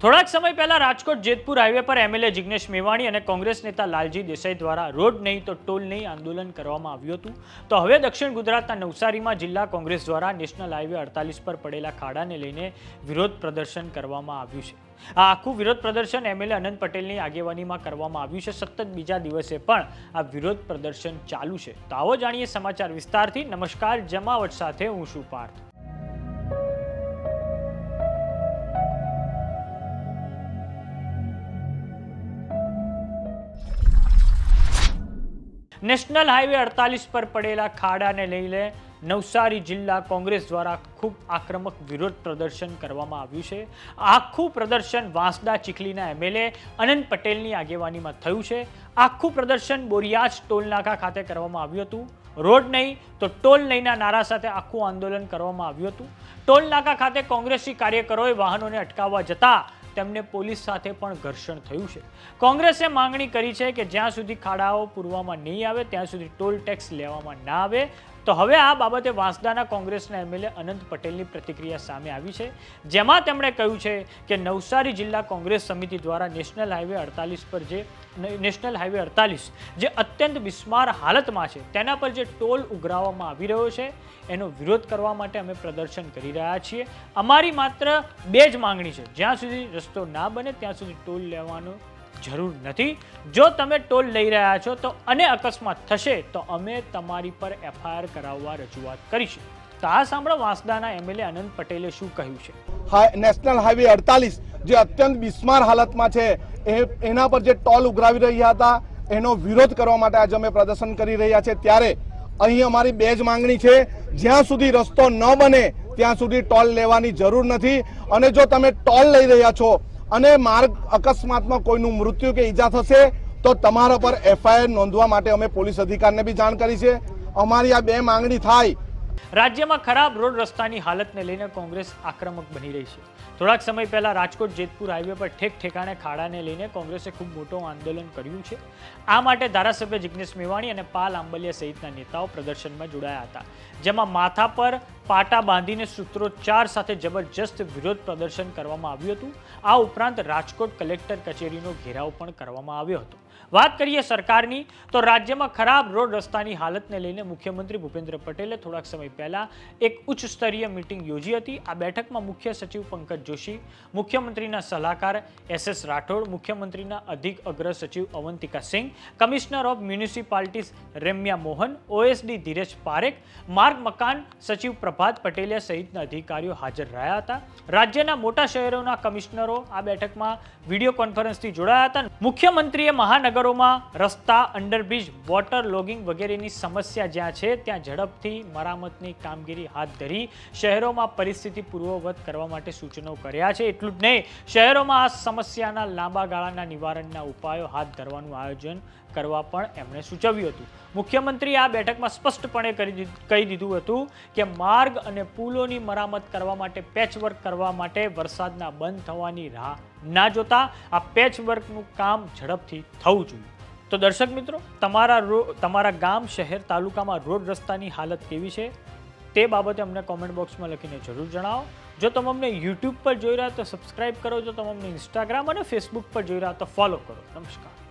થોડાક સમય પહેલા રાજકોટ જેતપુર હાઈવે પર એમએલએ જિગ્નેશ મેવાણી અને કોંગ્રેસ નેતા લાલજી દેસાઈ દ્વારા રોડ નહીં તો ટોલ નહીં આંદોલન કરવામાં આવ્યું હતું. તો હવે દક્ષિણ ગુજરાતના નવસારીમાં જિલ્લા કોંગ્રેસ દ્વારા નેશનલ હાઈવે 48 પર પડેલા ખાડાને લઈને વિરોધ પ્રદર્શન કરવામાં આવ્યું છે. આ આખું વિરોધ પ્રદર્શન એમએલએ અનંત પટેલની આગેવાનીમાં કરવામાં આવ્યું છે. સતત બીજા દિવસે પણ આ વિરોધ પ્રદર્શન ચાલુ છે. તો આવો જાણીએ સમાચાર વિસ્તારથી. નમસ્કાર, જમાવટ સાથે હું છું પાર્થ. નેશનલ હાઈવે 48 પર પડેલા ખાડાને લઈને નવસારી જિલ્લા કોંગ્રેસ દ્વારા ખૂબ આક્રમક વિરોધ પ્રદર્શન કરવામાં આવ્યું છે. આખું પ્રદર્શન વાંસદા ચીખલીના એમએલએ અનંત પટેલની આગેવાનીમાં થયું છે. આખું પ્રદર્શન બોરિયાજ ટોલનાકા ખાતે કરવામાં આવ્યું હતું. રોડ નહીં તો ટોલ નહીંના નારા સાથે આખું આંદોલન કરવામાં આવ્યું હતું. ટોલનાકા ખાતે કોંગ્રેસી કાર્યકરોએ વાહનોને અટકાવવા જતા તેમને પોલીસ સાથે પણ ઘર્ષણ થયું છે. કોંગ્રેસે માંગણી કરી છે કે જ્યાં સુધી ખાડાઓ પૂરવામાં નહીં આવે ત્યાં સુધી ટોલ ટેક્સ લેવામાં ના આવે. તો હવે આ બાબતે વાંસદાના કોંગ્રેસના એમએલએ અનંત પટેલની પ્રતિક્રિયા સામે આવી છે, જેમાં તેમણે કહ્યું છે કે નવસારી જિલ્લા કોંગ્રેસ સમિતિ દ્વારા નેશનલ હાઈવે 48 જે અત્યંત બિસ્માર હાલતમાં છે તેના પર જે ટોલ ઉઘરાવવામાં આવી રહ્યો છે એનો વિરોધ કરવા માટે અમે પ્રદર્શન કરી રહ્યા છીએ. અમારી માત્ર બે જ માંગણી છે, જ્યાં સુધી રસ્તો ના બને ત્યાં સુધી ટોલ લેવાનો જરૂર નથી. જો તમે ટોલ લઈ રહ્યા છો તો અને અકસ્માત થશે તો અમે તમારી પર એફઆઈઆર કરાવવા રજૂઆત કરીશું. તો આ સાંભળો વાંસદાના એમએલએ અનંત પટેલે શું કહ્યું છે. નેશનલ હાઈવે 48 જે અત્યંત બિસ્માર હાલતમાં છે એના પર જે ટોલ ઉઘરાવી રહ્યા હતા એનો વિરોધ કરવા માટે આજે અમે પ્રદર્શન કરી રહ્યા છે. ત્યારે અહીં અમારી બે જ માંગણી છે, જ્યાં સુધી રસ્તો ન બને ત્યાં સુધી ટોલ લેવાની જરૂર નથી. અને જો તમે ટોલ લઈ રહ્યા છો અને માર્ગ અકસ્માતમાં કોઈનું મૃત્યુ કે ઈજા થશે તો તમારા પર એફઆઈઆર નોંધવા માટે અમે પોલીસ અધિકારીને બી જાણ કરી છે. અમારી આ બે માંગણી થાય. રાજ્યમાં ખરાબ રોડ રસ્તાની હાલતને લઈને કોંગ્રેસ આક્રમક બની રહી છે. થોડાક સમય પહેલા રાજકોટ જેતપુર હાઈવે પર ઠેક ઠેકાણે ખાડાને લઈને કોંગ્રેસે ખૂબ મોટું આંદોલન કર્યું છે. આ માટે ધારાસભ્ય જિગ્નેશ મેવાણી અને પાલ આંબલિયા સહિતના નેતાઓ પ્રદર્શનમાં જોડાયા હતા, જેમાં માથા પર પાટા બાંધીને સૂત્રોચ્ચાર સાથે જબરજસ્ત વિરોધ પ્રદર્શન કરવામાં આવ્યું હતું. આ ઉપરાંત રાજકોટ કલેક્ટર કચેરીનો ઘેરાવ પણ કરવામાં આવ્યો હતો. વાત કરીએ સરકારની, તો રાજ્યમાં ખરાબ રોડ રસ્તાની હાલતને લઈને મુખ્યમંત્રી ભૂપેન્દ્ર પટેલે થોડાક સમય પહેલા એક ઉચ્ચ સ્તરીય મીટિંગ યોજી હતી. આ બેઠકમાં મુખ્ય સચિવ પંકજ જોશી, મુખ્યમંત્રીના સલાહકાર એસ રાઠોડ, મુખ્યમંત્રીના અધિક અગ્ર સચિવ Avantika Singh, commissioner of municipalities Ramya Mohan, OSD Dhiraj Parekh, માર્ગ મકાન સચિવ પ્રભાત પટેલિયા સહિતના અધિકારીઓ હાજર રહ્યા હતા. રાજ્યના મોટા શહેરોના કમિશનરો આ બેઠકમાં વિડીયો કોન્ફરન્સથી જોડાયા હતા. મુખ્યમંત્રીએ મહાનગરોમાં રસ્તા, અંડરબ્રિજ, વોટર લોગિંગ વગેરેની સમસ્યા જ્યાં છે ત્યાં ઝડપથી મરામતની કામગીરી હાથ ધરી શહેરોમાં પરિસ્થિતિ પૂર્વવત કરવા માટે સૂચનો કર્યા છે. એટલું જ નહીં, શહેરોમાં આ સમસ્યાના લાંબા ગાળાના નિવારણના ઉપાયો હાથ ધરવાનું આયોજન કરવા પણ એમણે સૂચવ્યું હતું. મુખ્યમંત્રીએ આ બેઠકમાં સ્પષ્ટપણે કહી દીધું હતું કે માર્ગ અને પુલોની મરામત કરવા માટે પેચવર્ક કરવા માટે વરસાદના બંધ થવાની રાહ ના જોતા આ પેચવર્કનું કામ ઝડપથી થવું જોઈએ. તો દર્શક મિત્રો, તમારા ગામ, શહેર, તાલુકામાં રોડ રસ્તાની હાલત કેવી છે તે બાબતે અમને કોમેન્ટ બોક્સમાં લખીને જરૂર જણાવો. જો તમે અમને યુટ્યુબ પર જોઈ રહ્યા તો સબસ્ક્રાઇબ કરો. જો તમે અમને ઇન્સ્ટાગ્રામ અને ફેસબુક પર જોઈ રહ્યા તો ફોલો કરો. નમસ્કાર.